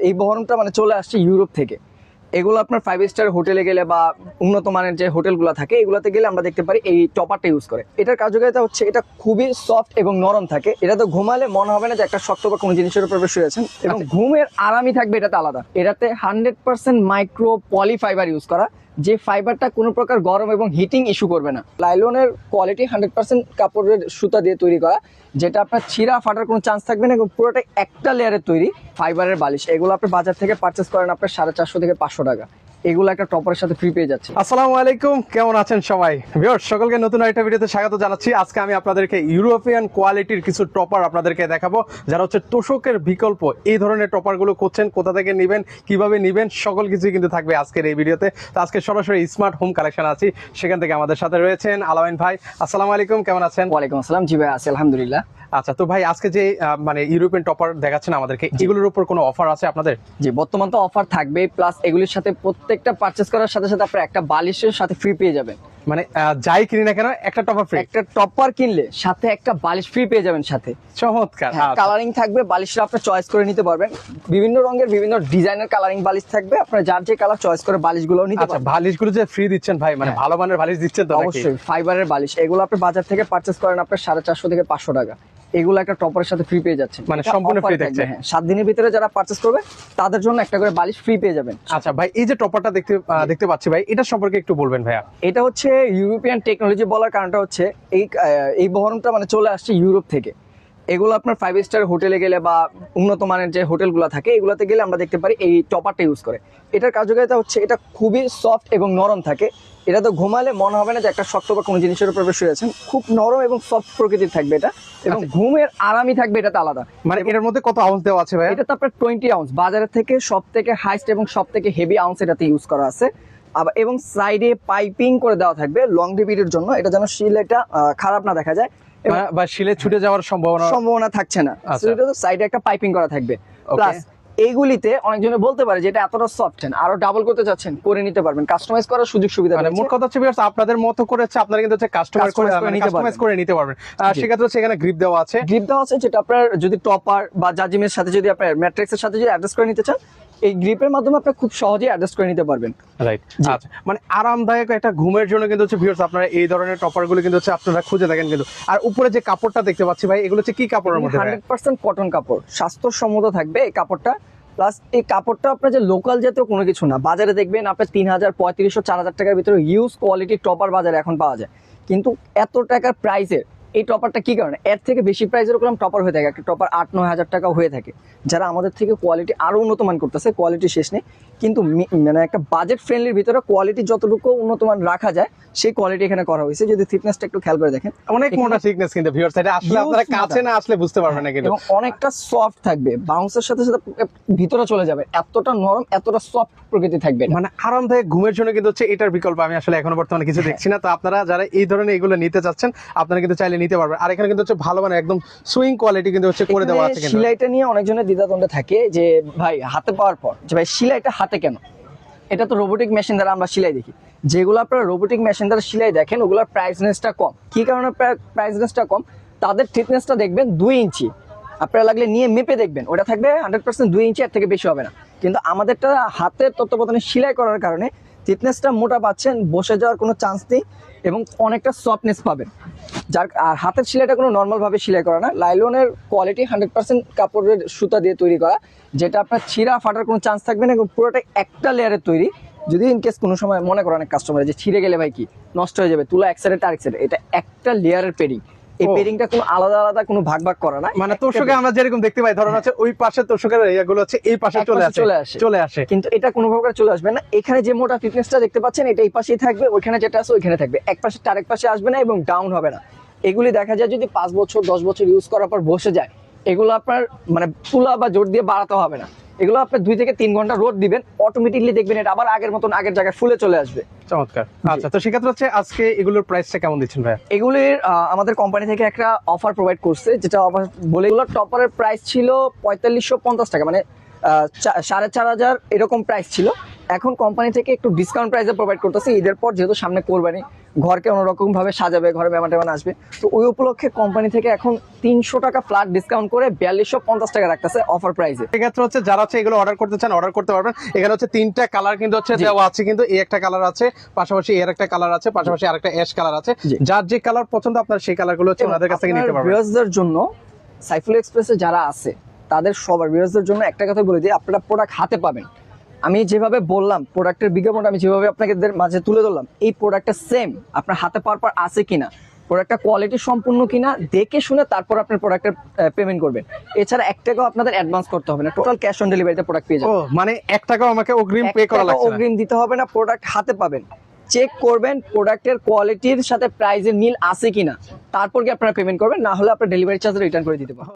এই বহরমটা মানে চলে আসছে ইউরোপ থেকে। এগুলো আপনার 5 স্টার হোটেলে গেলে বা উন্নত মানের যে হোটেলগুলো থাকে এগুলোতে গেলে আমরা দেখতে পারি এই টপারটা ইউজ করে। এটার কার্যকারিতা হচ্ছে এটা খুবই সফট এবং নরম থাকে। এটা তো ঘুমালে মনে হবে না যে একটা শক্ত বা কোনো জিনিসের উপর বসে আছেন, এবং ঘুমের আরামই থাকবে এটাতে আলাদা। এটাতে 100% মাইক্রো পলি ফাইবার ইউজ করা, যে ফাইবারটা কোনো প্রকার গরম এবং হিটিং ইস্যু করবে না। লাইলনের কোয়ালিটি 100% কাপড়ের সুতা দিয়ে তৈরি করা, যেটা আপনার ছিঁড়া ফাটার কোনো চান্স থাকবে না, এবং পুরোটাই একটা লেয়ারের তৈরি ফাইবারের বালিশ। এগুলো আপনি বাজার থেকে পারচেস করেন আপনার 450 থেকে 500 টাকা। এগুলো একটা টপারের সাথে ফ্রি পেয়ে যাচ্ছে। আসসালামু আলাইকুম, কেমন আছেন সবাই? ভিউয়ার্স সকলকে নতুন একটা ভিডিওতে স্বাগত জানাচ্ছি। আজকে আমি আপনাদেরকে ইউরোপিয়ান কোয়ালিটির কিছু টপার আপনাদেরকে দেখাবো, যারা হচ্ছে তোশকের বিকল্প। এই ধরনের টপারগুলো করছেন, কোথা থেকে নেবেন, কিভাবে নেবেন, সকল কিছুই কিন্তু থাকবে আজকের এই ভিডিওতে। তো আজকে সরাসরি স্মার্ট হোম কালেকশন আছি, সেখান থেকে আমাদের সাথে রয়েছেন আলামিন ভাই। আসসালামু আলাইকুম, কেমন আছেন? ওয়ালাইকুম আসসালাম। জি ভাই, আছি আলহামদুলিল্লাহ। আচ্ছা, তো ভাই আজকে যে মানে ইউরোপিয়ান টপার দেখাচ্ছেন আমাদেরকে, এগুলোর উপর কোনো অফার আছে আপনাদের? জি, বর্তমান তো অফার থাকবে, প্লাস এগুলির সাথে প্রত্যেকটা পারচেস করার সাথে সাথে আপনার একটা বালিশের সাথে ফ্রি পেয়ে যাবেন। মানে যাই কিনি না কেন একটা টপার ফ্রি? একটা টপার কিনলে সাথে একটা বালিশ ফ্রি পেয়ে যাবেন সাথে। চমৎকার। কালারিং থাকবে, বালিশটা আপনি চয়েস করে নিতে পারবেন। বিভিন্ন রঙের বিভিন্ন ডিজাইনের কালারিং বালিশ থাকবে, আপনার যার যে কালার চয়েস করে বালিশগুলো নিতে পারবেন। বালিশগুলো যে ফ্রি দিচ্ছেন ভাই, মানে ভালো মানের বালিশ দিচ্ছেন তো? অবশ্যই ফাইবারের বালিশ। এগুলো আপনি বাজার থেকে পারচেস করেন আপনার 450 থেকে 500 টাকা। এগুলো একটা টপারের সাথে ফ্রি পেয়ে যাচ্ছে, মানে সম্পূর্ণ ফ্রি থাকছে। 7 দিনের ভিতরে যারা পারচেস করবে তাদের জন্য একটা করে বালিশ ফ্রি পেয়ে যাবেন। আচ্ছা ভাই, এই যে টপারটা দেখতে পাচ্ছি ভাই, এটা সম্পর্কে একটু বলবেন ভাইয়া। এটা হচ্ছে ইউরোপিয়ান টেকনোলজি বলার কারণটা হচ্ছে এই বহরমটা মানে চলে আসছে ইউরোপ থেকে। এগুলো আপনার 5 স্টার হোটেলে গেলে বা উন্নত মানের যে হোটেলগুলো থাকে এগুলোতে গেলে আমরা দেখতে পারি এই টপারটা ইউজ করে। এটার কার্যকারিতা হচ্ছে এটা খুবই সফট এবং নরম থাকে। এটা তো ঘুমালে মনে হবে না যে একটা শক্ত বা কোনো জিনিসের উপর বসে আছেন। খুব নরম এবং সফট প্রকৃতির থাকবে এটা, এবং ঘুমের আরামই থাকবে এটাতে আলাদা। মানে এটার মধ্যে কত আউন্স দেওয়া আছে ভাই? এটা তো আপনার 20 আউন্স বাজারের থেকে সব থেকে হাইস্ট এবং সব থেকে হেভি আউন্স এটাতে ইউজ করা আছে। আবার এবং সাইডে পাইপিং করে দেওয়া থাকবে লংজিভিটির জন্য, এটা যেন শিলটা খারাপ না দেখা যায় বা শিলে ছুটে যাওয়ার সম্ভাবনা থাকছে না। সাইডে একটা পাইপিং করা থাকবে। প্লাস এইগুলিতে অনেকজনে বলতে পারে যে এটা এতটা সফট, আরো ডাবল করতে চাচ্ছেন করে নিতে পারবেন, কাস্টমাইজ করার সুযোগ সুবিধা। মানে মোট কথা হচ্ছে ভিউয়ার্স, আপনাদের মতো করে আপনারা কিন্তু হচ্ছে কাস্টমাইজ করে নিতে পারবেন। সেক্ষেত্রে হচ্ছে এখানে গ্রিপ দেওয়া আছে, যেটা আপনার যদি টপার বা জাজিমের সাথে যদি আপনার ম্যাট্রিক্সের সাথে যদি অ্যাডজাস্ট করে নিতে চান, এই গ্রিপের মাধ্যমে আপনি খুব সহজেই অ্যাডজাস্ট করে নিতে পারবেন। রাইট। আচ্ছা, মানে আরামদায়ক একটা ঘুমের জন্য কিন্তু হচ্ছে ভিউয়ার্স আপনারা এই ধরনের টপারগুলো কিন্তু হচ্ছে আপনারা খুঁজে থাকেন কিন্তু। আর উপরে যে কাপড়টা দেখতে পাচ্ছি ভাই, এগুলো হচ্ছে কি কাপড়ের মধ্যে? 100% কটন কাপড়, স্বাস্থ্যসম্মত থাকবে এই কাপড়টা। প্লাস এই কাপড়টা আপনার যে লোকাল জাতীয় কোনো কিছু না। বাজারে দেখবেন আপনার 3000, 3500, 4000 টাকার ভিতরে ইউজ কোয়ালিটির টপার বাজারে এখন পাওয়া যায়, কিন্তু এত টাকার প্রাইসের এই টপারটা কি কারণে? এর থেকে বেশি প্রাইসের ওরকম টপার হয়ে থাকে, একটা টপার 8-9 হাজার টাকা হয়ে থাকে। যারা আমাদের থেকে কোয়ালিটি আরো উন্নত মান করতেছে, কোয়ালিটি শেষ নেই, কিন্তু মানে একটা বাজেট ফ্রেন্ডলির ভিতরে কোয়ালিটি যতটুকু উন্নত মান রাখা যায় সেই কোয়ালিটি এখানে করা হয়েছে। যদি থিকনেসটা একটু খেয়াল করে দেখেন, অনেক মোটা থিকনেস, কিন্তু ভিউয়ার্স এটা আসলে আপনারা কাছে না আসলে বুঝতে পারবেন না কিন্তু। এবং অনেকটা সফট থাকবে, বাউন্সের সাথে সাথে ভিতরে চলে যাবে, এতটা নরম এতটা সফট প্রকৃতি থাকবে। মানে আরামদায়ক ঘুমের জন্য কিন্তু হচ্ছে এটার বিকল্প আমি আসলে এখনো বর্তমানে কিছু দেখছি না। তো আপনারা যারা এই ধরনের এগুলো নিতে চাচ্ছেন, আপনারা কিন্তু চাইলে নিতে পারবেন। আর এখানে কিন্তু হচ্ছে ভালো মানে একদম সুইং কোয়ালিটি কিন্তু হচ্ছে করে দেওয়া আছে। সেলাইটা নিয়ে অনেকজনের দ্বিধাদ্বন্দ্ব থাকে যে ভাই হাতে পাওয়ার পর যে ভাই সেলাইটা হাতে কেন? এটা তো রোবোটিক মেশিন দ্বারা আমরা সেলাই দেখি। যেগুলো আপনারা রোবোটিক মেশিন দ্বারা সেলাই দেখেন ওগুলোর প্রাইস রেঞ্জটা কম। কি কারণে প্রাইস রেঞ্জটা কম? তাদের থিকনেসটা দেখবেন 2 ইঞ্চি, আপনারা লাগলে নিয়ে মেপে দেখবেন, ওটা থাকবে 100% 2 ইঞ্চি, এর থেকে বেশি হবে না। কিন্তু আমাদেরটা হাতের তত্ত্বাবধানে সেলাই করার কারণে থিকনেসটা মোটা পাচ্ছেন, বসে যাওয়ার কোনো চান্স নেই, এবং অনেকটা সফটনেস পাবেন। আর হাতের সেলাইটা কোনো নর্মাল ভাবে সেলাই করা না। লাইলনের কোয়ালিটি 100% কাপড়ের সুতা দিয়ে তৈরি করা, যেটা আপনার ছিঁড়া ফাটার কোনো চান্স থাকবে না, এবং পুরোটাই একটা লেয়ারের তৈরি। যদি ইনকেস কোনো সময় মনে করেন অনেক কাস্টমার যে ছিঁড়ে গেলে ভাই কি নষ্ট হয়ে যাবে, তুলা এক সাইডে আরেক সাইডে, এটা একটা লেয়ারের পেডিং। এই পেডিংটা কোনো আলাদা কোনো ভাগ করা না। মানে তোষকে আমরা যেরকম দেখতে পাই, ধরুন হচ্ছে ওই পাশে তোষকের এগুলো হচ্ছে এই পাশে চলে আসে, কিন্তু এটা কোনো প্রকার চলে আসবে না। এখানে যে মোটা ফিটনেসটা দেখতে পাচ্ছেন এটা এই পাশেই থাকবে, ওইখানে যেটা আছে ওইখানে থাকবে, এক পাশে আরেক পাশে আসবে না এবং ডাউন হবে না। এগুলি দেখা যায় যদি 5 বছর 10 বছর ইউজ করার পর বসে যায়, এগুলো আপনার মানে তুলা বা জোর দিয়ে বাড়াতে হবে না। এগুলো আপনি 2 থেকে 3 ঘন্টা রোদ দিবেন, অটোমেটিকলি দেখবেন এটা আবার আগের মতন আগের জায়গায় ফুলে চলে আসবে। চমৎকার। আচ্ছা, তো সেক্ষেত্রে হচ্ছে আজকে এগুলোর প্রাইসটা কেমন দিচ্ছেন ভাই? এগুলির আমাদের কোম্পানি থেকে একটা অফার প্রোভাইড করছে, যেটা অফার বলে এগুলোর টপারের প্রাইস ছিল 4550 টাকা, মানে 4500 এরকম প্রাইস ছিল। এখন কোম্পানি থেকে একটু ডিসকাউন্ট প্রাইসে প্রোভাইড করতেছে ঈদের পর, যেহেতু সামনে কোরবানি, ঘরকে অন্যরকম ভাবে সাজাবে, ঘরে মেহমান টেমান আসবে। তো ওই উপলক্ষে কোম্পানি থেকে এখন 300 টাকা ফ্ল্যাট ডিসকাউন্ট করে 4250 টাকা রাখতেছে অফার প্রাইসে। সেক্ষেত্রে হচ্ছে যারা হচ্ছে এগুলো অর্ডার করতে চান অর্ডার করতে পারবেন। এখানে হচ্ছে 3টা কালার কিন্তু হচ্ছে জি। দেওয়া আছে, কিন্তু এই একটা কালার আছে, পাশাপাশি এর একটা কালার আছে, পাশাপাশি আরেকটা অ্যাশ কালার আছে। জি। যার যে কালার পছন্দ আপনার সেই কালারগুলো হচ্ছে ওনাদের কাছ থেকে নিতে পারবেন। ভিউয়ার্সদের জন্য সাইফুল এক্সপ্রেসে যারা আছে তাদের সবার ভিউয়ার্সদের জন্য একটা কথা বলে দিই, আপনারা প্রোডাক্ট হাতে পাবেন। আমি যেভাবে বললাম প্রোডাক্টের বিজ্ঞাপন আমি যেভাবে আপনাদের মাঝে তুলে ধরলাম, এই প্রোডাক্টটা সেম আপনার হাতে পাওয়ার পর আছে কিনা, প্রোডাক্টটা কোয়ালিটি সম্পূর্ণ কিনা দেখে শুনে তারপর আপনার প্রোডাক্টের পেমেন্ট করবেন। এছাড়া 1 টাকাও আপনাদের অ্যাডভান্স করতে হবে না, টোটাল ক্যাশ অন ডেলিভারিতে প্রোডাক্ট পেয়ে ও যাবেন। মানে 1 টাকাও আমাকে অগ্রিম 1 পে করা টাকা লাগছে না। অগ্রিম দিতে হবে না, প্রোডাক্ট হাতে পাবেন, চেক করবেন প্রোডাক্টের কোয়ালিটির সাথে প্রাইসের মিল আছে কিনা, তারপর কি আপনারা পেমেন্ট করবেন, না হলে আপনার ডেলিভারি চার্জ রিটার্ন করে দিতে পারেন।